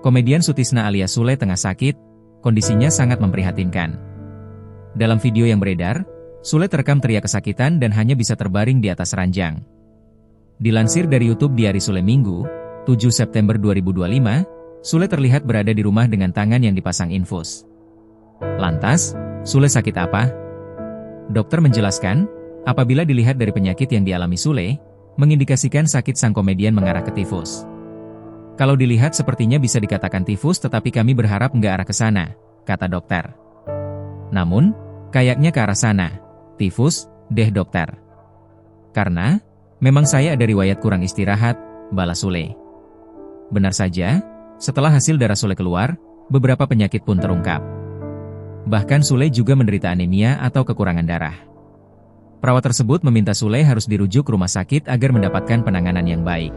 Komedian Sutisna alias Sule tengah sakit, kondisinya sangat memprihatinkan. Dalam video yang beredar, Sule terekam teriak kesakitan dan hanya bisa terbaring di atas ranjang. Dilansir dari YouTube Diary Sule Minggu, 7 September 2025, Sule terlihat berada di rumah dengan tangan yang dipasang infus. Lantas, Sule sakit apa? Dokter menjelaskan, apabila dilihat dari penyakit yang dialami Sule, mengindikasikan sakit sang komedian mengarah ke tifus. Kalau dilihat sepertinya bisa dikatakan tifus, tetapi kami berharap nggak arah ke sana, kata dokter. Namun, kayaknya ke arah sana. Tifus, deh dokter. Karena, memang saya ada riwayat kurang istirahat, balas Sule. Benar saja, setelah hasil darah Sule keluar, beberapa penyakit pun terungkap. Bahkan Sule juga menderita anemia atau kekurangan darah. Perawat tersebut meminta Sule harus dirujuk ke rumah sakit agar mendapatkan penanganan yang baik.